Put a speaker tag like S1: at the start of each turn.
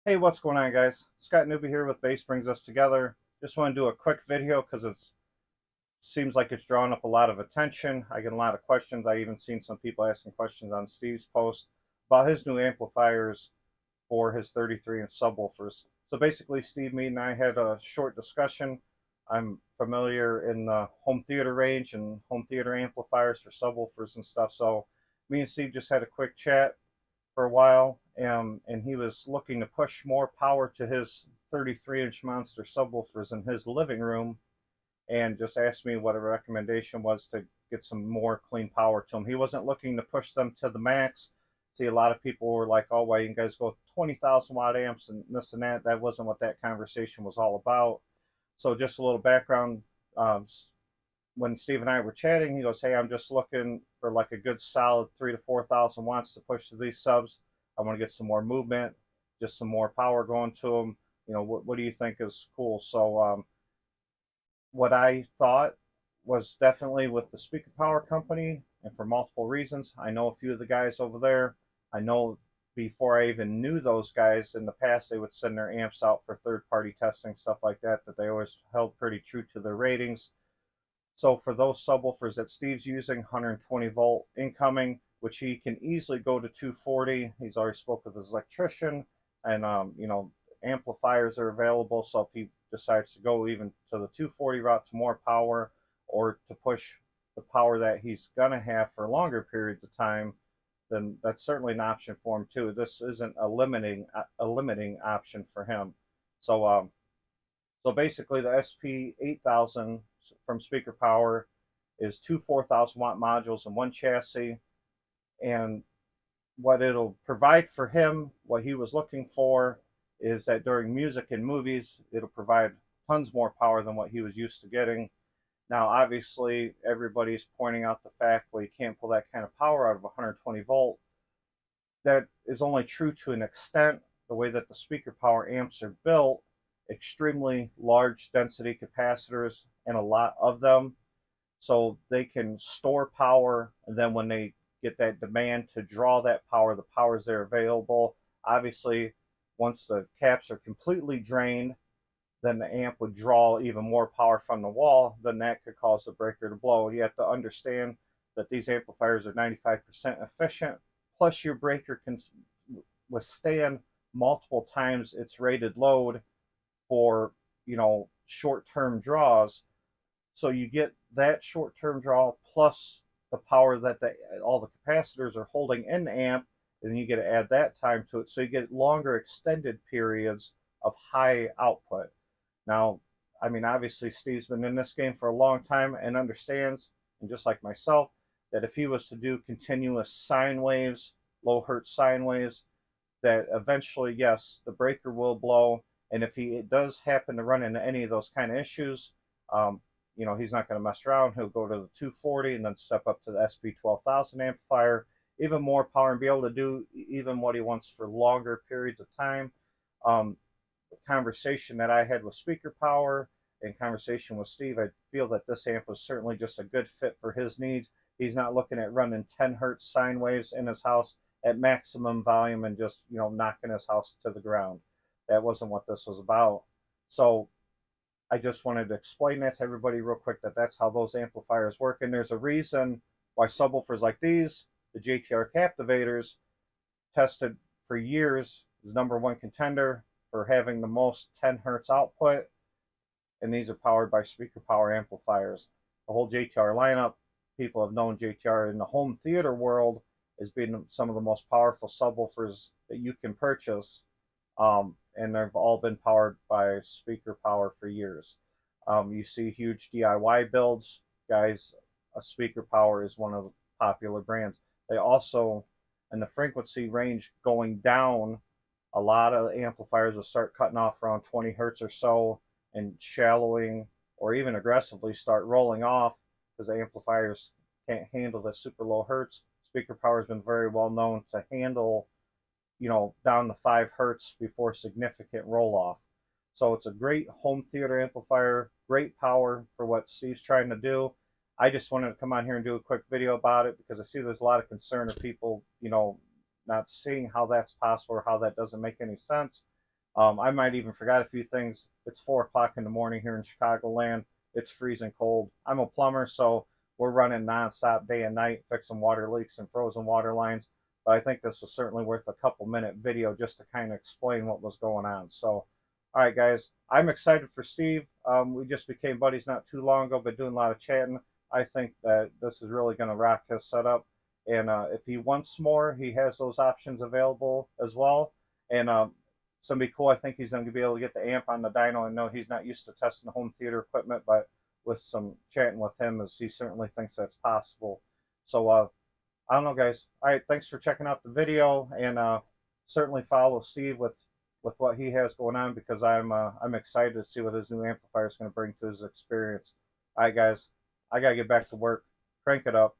S1: Hey, what's going on, guys? Scott Newby here with Bass Brings Us Together. Just want to do a quick video because it seems like it's drawing up a lot of attention. I get a lot of questions. I even seen some people asking questions on Steve's post about his new amplifiers for his 33-inch subwoofers. So basically, Steve, Meade, and I had a short discussion. I'm familiar in the home theater range and home theater amplifiers for subwoofers and stuff. So me and Steve just had a quick chat for a while, and he was looking to push more power to his 33-inch monster subwoofers in his living room, and just asked me what a recommendation was to get some more clean power to them. He wasn't looking to push them to the max. See, a lot of people were like, "Oh, why you guys go 20,000 watt amps and this and that?" That wasn't what that conversation was all about. So, just a little background. Um, when Steve and I were chatting, he goes, "Hey, I'm just looking for like a good solid 3 to 4 thousand watts to push to these subs. I want to get some more movement, just some more power going to them. What do you think is cool?" So, what I thought was definitely with the Speaker Power Company, and for multiple reasons. I know a few of the guys over there. I know before I even knew those guys in the past, they would send their amps out for third party testing, stuff like that, that they always held pretty true to their ratings. So for those subwoofers that Steve's using, 120 volt incoming, which he can easily go to 240. He's already spoke with his electrician, and amplifiers are available. So if he decides to go even to the 240 route to more power, or to push the power that he's gonna have for longer periods of time, then that's certainly an option for him too. This isn't a limiting option for him. So basically, the SP 8000 from Speaker Power is two 4,000 watt modules in one chassis. And what it'll provide for him, what he was looking for, is that during music and movies, it'll provide tons more power than what he was used to getting. Now, obviously, everybody's pointing out the fact, well, you can't pull that kind of power out of 120 volt. That is only true to an extent. The way that the Speaker Power amps are built, extremely large density capacitors, and a lot of them, so they can store power, and then when they get that demand to draw that power, the power's there available. Obviously, once the caps are completely drained, then the amp would draw even more power from the wall. Then that could cause the breaker to blow. You have to understand that these amplifiers are 95% efficient, plus your breaker can withstand multiple times its rated load for short-term draws. So you get that short-term draw plus the power that all the capacitors are holding in the amp, and then you get to add that time to it. So you get longer extended periods of high output. Now, I mean, obviously, Steve's been in this game for a long time and understands, and just like myself, that if he was to do continuous sine waves, low hertz sine waves, that eventually, yes, the breaker will blow. And if he does happen to run into any of those kind of issues, um, he's not going to mess around. He'll go to the 240 and then step up to the SP 12,000 amplifier, even more power, and be able to do even what he wants for longer periods of time. The conversation that I had with Speaker Power and conversation with Steve, I feel that this amp was certainly just a good fit for his needs. He's not looking at running 10 hertz sine waves in his house at maximum volume and just knocking his house to the ground. That wasn't what this was about. So I just wanted to explain that to everybody real quick, that that's how those amplifiers work. And there's a reason why subwoofers like these, the JTR Captivators, tested for years as number one contender for having the most 10 hertz output. And these are powered by Speaker Power amplifiers. The whole JTR lineup, people have known JTR in the home theater world as being some of the most powerful subwoofers that you can purchase. And they've all been powered by Speaker Power for years. You see huge DIY builds, guys. Speaker Power is one of the popular brands. They also, in the frequency range going down, a lot of amplifiers will start cutting off around 20 hertz or so, and shallowing or even aggressively start rolling off because the amplifiers can't handle the super low hertz. Speaker Power has been very well known to handle down to 5 hertz before significant roll off. So it's a great home theater amplifier, great power for what Steve's trying to do. I just wanted to come on here and do a quick video about it because I see there's a lot of concern of people, not seeing how that's possible or how that doesn't make any sense. I might even forgot a few things. It's 4 o'clock in the morning here in Chicagoland. It's freezing cold. I'm a plumber, so we're running nonstop day and night, fixing water leaks and frozen water lines. But I think this was certainly worth a couple-minute video just to kind of explain what was going on. So, all right, guys, I'm excited for Steve. We just became buddies not too long ago, but doing a lot of chatting. I think that this is really going to rock his setup. And if he wants more, he has those options available as well. And it's gonna be cool. I think he's gonna be able to get the amp on the dyno. I know he's not used to testing the home theater equipment, but with some chatting with him, as he certainly thinks that's possible. So I don't know, guys. All right, thanks for checking out the video, and certainly follow Steve with what he has going on, because I'm excited to see what his new amplifier is going to bring to his experience. All right, guys, I gotta get back to work. Crank it up.